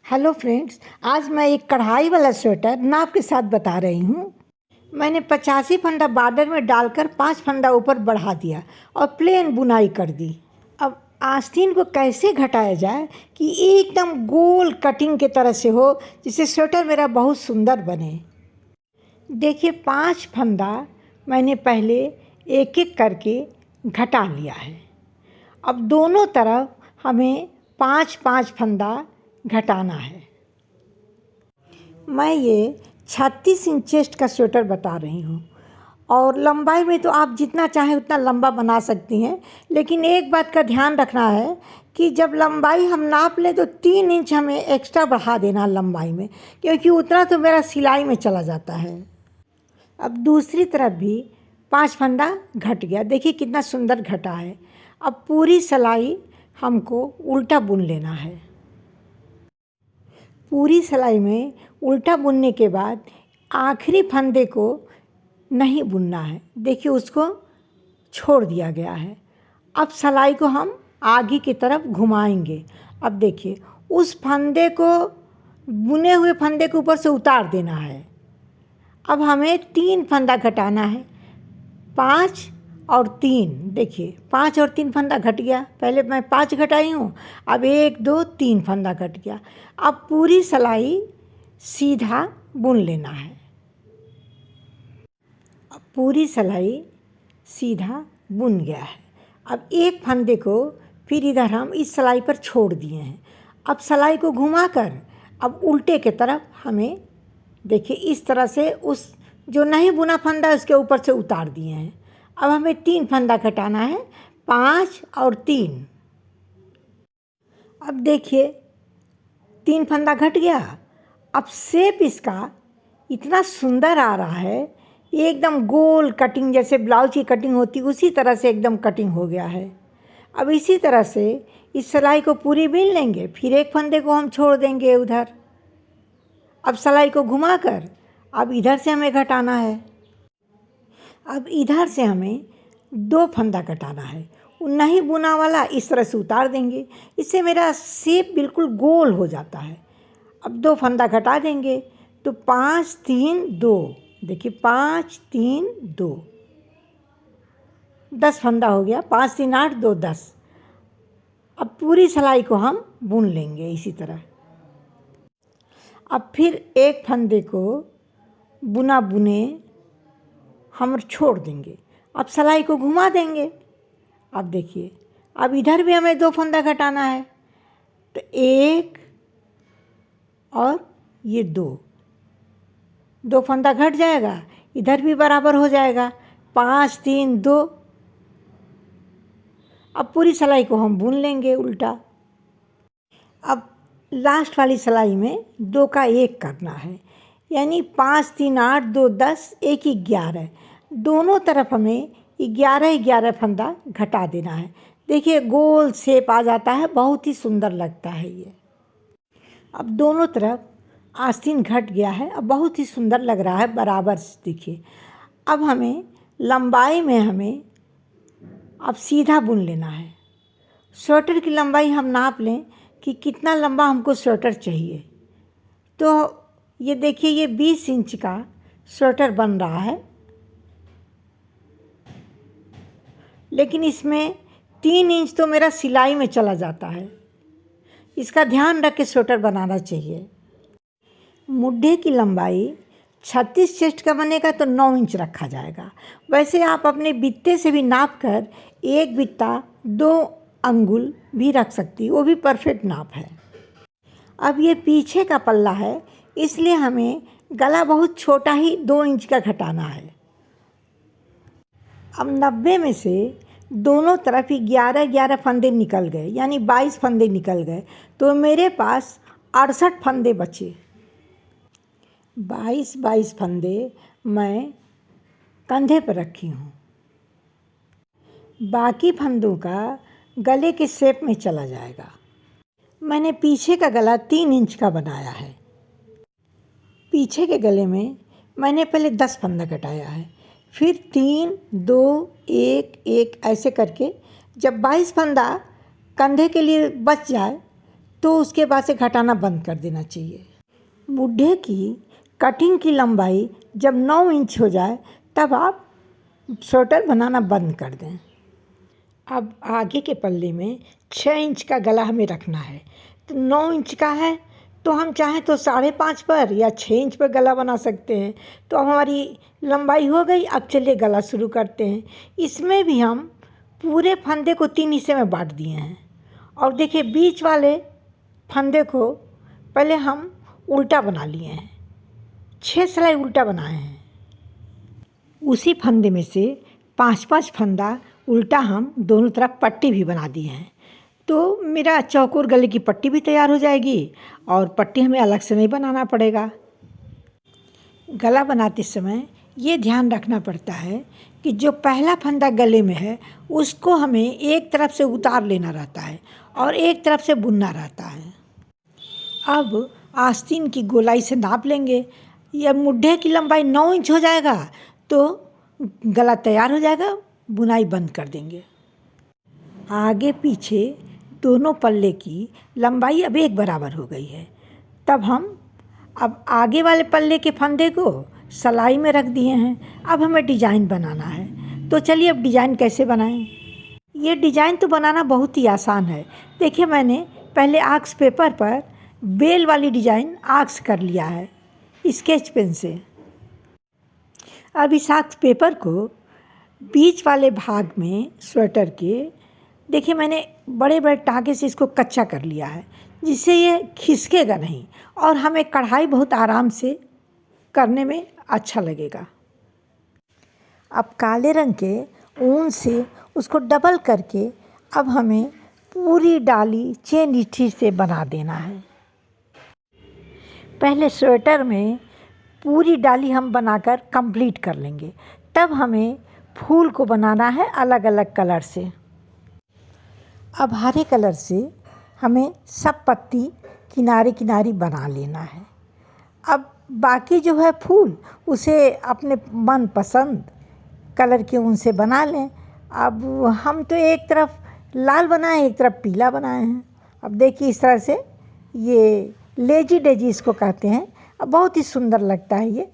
Hello friends, आज मैं एक कढ़ाई वाला स्वेटर नाप के साथ बता रही हूँ। मैंने 85 फंदा बॉर्डर में डालकर 5 फंदा ऊपर बढ़ा दिया और प्लेन बुनाई कर दी। अब आस्तीन को कैसे घटाया जाए कि एकदम गोल कटिंग के तरह से हो, जिससे स्वेटर मेरा बहुत सुंदर बने। देखिए 5 फंदा मैंने पहले एक एक करके घटा लिया है। अब दोनों तरफ हमें 5-5 फंदा घटाना है। मैं ये 36 इंच चेस्ट का स्वेटर बता रही हूँ और लंबाई में तो आप जितना चाहें उतना लंबा बना सकती हैं, लेकिन एक बात का ध्यान रखना है कि जब लंबाई हम नाप लें तो 3 इंच हमें एक्स्ट्रा बढ़ा देना लंबाई में, क्योंकि उतना तो मेरा सिलाई में चला जाता है। अब दूसरी तरफ भी 5 फंदा घट गया, देखिए कितना सुंदर घटा है। अब पूरी सिलाई हमको उल्टा बुन लेना है। पूरी सिलाई में उल्टा बुनने के बाद आखिरी फंदे को नहीं बुनना है, देखिए उसको छोड़ दिया गया है। अब सिलाई को हम आगे की तरफ घुमाएंगे। अब देखिए उस फंदे को, बुने हुए फंदे के ऊपर से उतार देना है। अब हमें 3 फंदा घटाना है, 5 और 3। देखिए 5 और 3 फंदा घट गया, पहले मैं 5 घटाई हूँ, अब 1 2 3 फंदा घट गया। अब पूरी सिलाई सीधा बुन लेना है। अब पूरी सिलाई सीधा बुन गया है। अब एक फंदे को फिर इधर हम इस सिलाई पर छोड़ दिए हैं। अब सिलाई को घुमाकर अब उल्टे के तरफ हमें, देखिए इस तरह से उस जो नहीं बुना फंदा उसके ऊपर से उतार दिए हैं। अब हमें 3 फंदा घटाना है, 5 और 3। अब देखिए 3 फंदा घट गया। अब शेप इसका इतना सुंदर आ रहा है, एकदम गोल कटिंग, जैसे ब्लाउज की कटिंग होती उसी तरह से एकदम कटिंग हो गया है। अब इसी तरह से इस सिलाई को पूरी बीन लेंगे, फिर एक फंदे को हम छोड़ देंगे उधर। अब सिलाई को घुमाकर अब इधर से हमें घटाना है। अब इधर से हमें 2 फंदा घटाना है, नहीं बुना वाला इस तरह से उतार देंगे, इससे मेरा शेप बिल्कुल गोल हो जाता है। अब 2 फंदा घटा देंगे तो 5 3 2, देखिए 5 3 2, 10 फंदा हो गया। 5 3 8 2 10। अब पूरी सिलाई को हम बुन लेंगे इसी तरह। अब फिर एक फंदे को बुना बुने हम छोड़ देंगे। अब सिलाई को घुमा देंगे। अब देखिए अब इधर भी हमें 2 फंदा घटाना है, तो 1 और ये 2 फंदा घट जाएगा, इधर भी बराबर हो जाएगा, 5 3 2। अब पूरी सिलाई को हम बुन लेंगे उल्टा। अब लास्ट वाली सिलाई में 2 का 1 करना है, यानी 5 3 8 2 10 1 11। दोनों तरफ हमें 11 फंदा घटा देना है। देखिए गोल शेप आ जाता है, बहुत ही सुंदर लगता है ये। अब दोनों तरफ आस्तीन घट गया है, अब बहुत ही सुंदर लग रहा है बराबर से। देखिए अब हमें लंबाई में हमें अब सीधा बुन लेना है। स्वेटर की लंबाई हम नाप लें कि कितना लंबा हमको स्वेटर चाहिए। तो ये देखिए ये 20 इंच का स्वेटर बन रहा है, लेकिन इसमें 3 इंच तो मेरा सिलाई में चला जाता है। इसका ध्यान रख के स्वेटर बनाना चाहिए। मुड्ढे की लंबाई 36 चेस्ट का बनेगा तो 9 इंच रखा जाएगा। वैसे आप अपने बित्ते से भी नाप कर एक बित्ता 2 अंगुल भी रख सकती, वो भी परफेक्ट नाप है। अब ये पीछे का पल्ला है, इसलिए हमें गला बहुत छोटा ही 2 इंच का घटाना है। अब 90 में से दोनों तरफ ही 11 फंदे निकल गए, यानी 22 फंदे निकल गए, तो मेरे पास 68 फंदे बचे। 22 फंदे मैं कंधे पर रखी हूँ, बाकी फंदों का गले के शेप में चला जाएगा। मैंने पीछे का गला 3 इंच का बनाया है। पीछे के गले में मैंने पहले 10 फंदा घटाया है, फिर 3 2 1 1 ऐसे करके जब 22 फंदा कंधे के लिए बच जाए तो उसके बाद से घटाना बंद कर देना चाहिए। बुढ़े की कटिंग की लंबाई जब 9 इंच हो जाए तब आप स्वेटर बनाना बंद कर दें। अब आगे के पल्ले में 6 इंच का गला हमें रखना है, तो 9 इंच का है तो हम चाहें तो 5.5 पर या 6 इंच पर गला बना सकते हैं। तो अब हमारी लंबाई हो गई। अब चलिए गला शुरू करते हैं। इसमें भी हम पूरे फंदे को 3 हिस्से में बांट दिए हैं और देखिए बीच वाले फंदे को पहले हम उल्टा बना लिए हैं, 6 सिलाई उल्टा बनाए हैं। उसी फंदे में से 5-5 फंदा उल्टा हम दोनों तरफ पट्टी भी बना दी हैं। तो मेरा चौकोर गले की पट्टी भी तैयार हो जाएगी और पट्टी हमें अलग से नहीं बनाना पड़ेगा। गला बनाते समय ये ध्यान रखना पड़ता है कि जो पहला फंदा गले में है उसको हमें एक तरफ से उतार लेना रहता है और एक तरफ से बुनना रहता है। अब आस्तीन की गोलाई से नाप लेंगे। यह मुड्ढे की लंबाई 9 इंच हो जाएगा तो गला तैयार हो जाएगा, बुनाई बंद कर देंगे। आगे पीछे दोनों पल्ले की लंबाई अब एक बराबर हो गई है। तब हम अब आगे वाले पल्ले के फंदे को सिलाई में रख दिए हैं। अब हमें डिज़ाइन बनाना है, तो चलिए अब डिज़ाइन कैसे बनाएं। ये डिज़ाइन तो बनाना बहुत ही आसान है। देखिए मैंने पहले आर्क्स पेपर पर बेल वाली डिज़ाइन आर्क्स कर लिया है स्केच पेन से। अब इस आर्क्स पेपर को बीच वाले भाग में स्वेटर के देखिए मैंने बड़े बड़े टाँके से इसको कच्चा कर लिया है जिससे ये खिसकेगा नहीं और हमें कढ़ाई बहुत आराम से करने में अच्छा लगेगा। अब काले रंग के ऊन से उसको डबल करके अब हमें पूरी डाली चेन स्टिच से बना देना है। पहले स्वेटर में पूरी डाली हम बनाकर कंप्लीट कर लेंगे, तब हमें फूल को बनाना है अलग अलग कलर से। अब हरे कलर से हमें सब पत्ती किनारे किनारे बना लेना है। अब बाकी जो है फूल उसे अपने मनपसंद कलर के ऊन से बना लें। अब हम तो एक तरफ लाल बनाए एक तरफ पीला बनाए हैं। अब देखिए इस तरह से ये लेजी डेजी इसको कहते हैं। अब बहुत ही सुंदर लगता है ये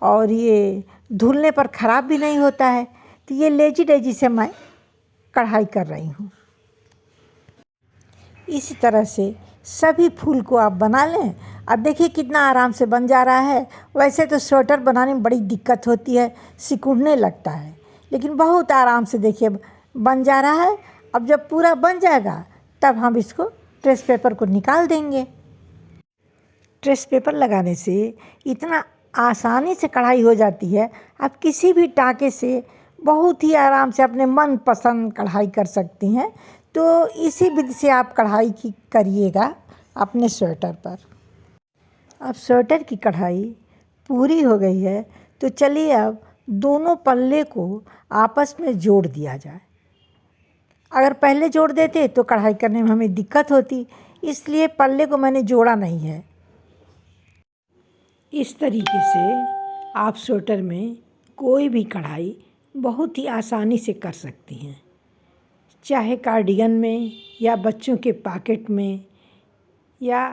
और ये धुलने पर ख़राब भी नहीं होता है। तो ये लेजी डेजी से मैं कढ़ाई कर रही हूँ। इसी तरह से सभी फूल को आप बना लें। अब देखिए कितना आराम से बन जा रहा है। वैसे तो स्वेटर बनाने में बड़ी दिक्कत होती है, सिकुड़ने लगता है, लेकिन बहुत आराम से देखिए बन जा रहा है। अब जब पूरा बन जाएगा तब हम इसको ट्रेस पेपर को निकाल देंगे। ट्रेस पेपर लगाने से इतना आसानी से कढ़ाई हो जाती है, आप किसी भी टाँके से बहुत ही आराम से अपने मनपसंद कढ़ाई कर सकती हैं। तो इसी विधि से आप कढ़ाई की करिएगा अपने स्वेटर पर। अब स्वेटर की कढ़ाई पूरी हो गई है, तो चलिए अब दोनों पल्ले को आपस में जोड़ दिया जाए। अगर पहले जोड़ देते तो कढ़ाई करने में हमें दिक्कत होती, इसलिए पल्ले को मैंने जोड़ा नहीं है। इस तरीके से आप स्वेटर में कोई भी कढ़ाई बहुत ही आसानी से कर सकती हैं, चाहे कार्डिगन में या बच्चों के पॉकेट में या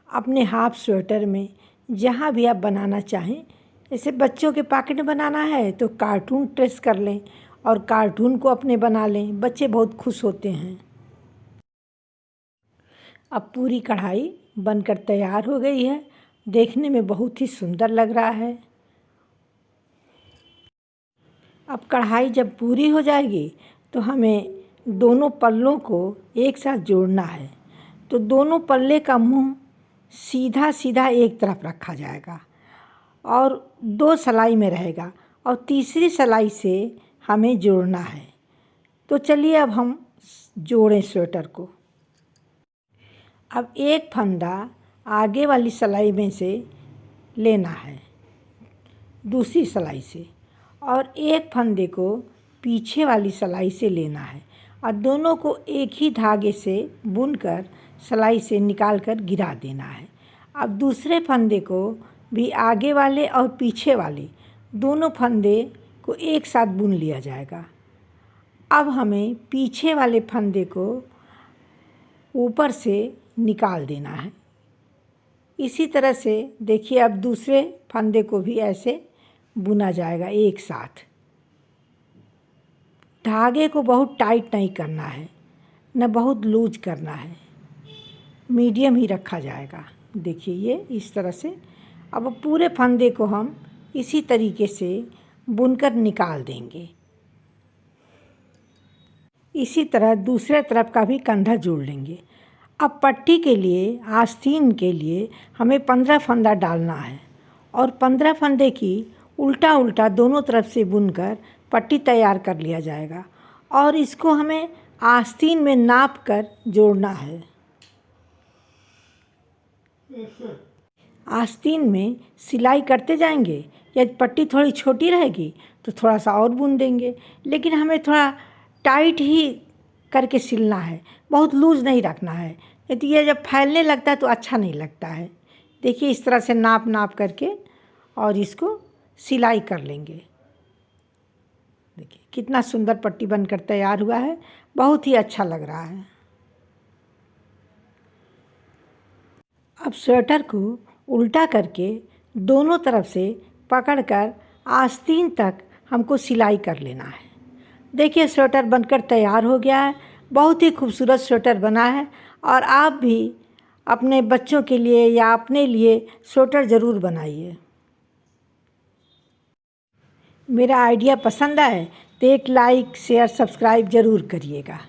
अपने हाफ स्वेटर में, जहाँ भी आप बनाना चाहें। जैसे बच्चों के पॉकेट में बनाना है तो कार्टून ट्रेस कर लें और कार्टून को अपने बना लें, बच्चे बहुत खुश होते हैं। अब पूरी कढ़ाई बनकर तैयार हो गई है, देखने में बहुत ही सुंदर लग रहा है। अब कढ़ाई जब पूरी हो जाएगी तो हमें दोनों पल्लों को एक साथ जोड़ना है। तो दोनों पल्ले का मुंह सीधा सीधा एक तरफ रखा जाएगा और 2 सिलाई में रहेगा और तीसरी सिलाई से हमें जोड़ना है। तो चलिए अब हम जोड़ें स्वेटर को। अब एक फंदा आगे वाली सिलाई में से लेना है दूसरी सिलाई से और एक फंदे को पीछे वाली सिलाई से लेना है और दोनों को एक ही धागे से बुनकर सिलाई से निकालकर गिरा देना है। अब दूसरे फंदे को भी आगे वाले और पीछे वाले दोनों फंदे को एक साथ बुन लिया जाएगा। अब हमें पीछे वाले फंदे को ऊपर से निकाल देना है। इसी तरह से देखिए अब दूसरे फंदे को भी ऐसे बुना जाएगा एक साथ। धागे को बहुत टाइट नहीं करना है, न बहुत लूज करना है, मीडियम ही रखा जाएगा। देखिए ये इस तरह से। अब पूरे फंदे को हम इसी तरीके से बुनकर निकाल देंगे। इसी तरह दूसरे तरफ का भी कंधा जोड़ लेंगे। अब पट्टी के लिए, आस्तीन के लिए हमें 15 फंदा डालना है और 15 फंदे की उल्टा उल्टा दोनों तरफ से बुनकर पट्टी तैयार कर लिया जाएगा और इसको हमें आस्तीन में नाप कर जोड़ना है। आस्तीन में सिलाई करते जाएंगे। यदि पट्टी थोड़ी छोटी रहेगी तो थोड़ा सा और बुन देंगे, लेकिन हमें थोड़ा टाइट ही करके सिलना है, बहुत लूज़ नहीं रखना है, नहीं तो ये जब फैलने लगता है तो अच्छा नहीं लगता है। देखिए इस तरह से नाप नाप करके और इसको सिलाई कर लेंगे। देखिए कितना सुंदर पट्टी बनकर तैयार हुआ है, बहुत ही अच्छा लग रहा है। अब स्वेटर को उल्टा करके दोनों तरफ से पकड़कर आस्तीन तक हमको सिलाई कर लेना है। देखिए स्वेटर बनकर तैयार हो गया है, बहुत ही खूबसूरत स्वेटर बना है और आप भी अपने बच्चों के लिए या अपने लिए स्वेटर ज़रूर बनाइए। मेरा आइडिया पसंद आए तो एक लाइक, शेयर, सब्सक्राइब ज़रूर करिएगा।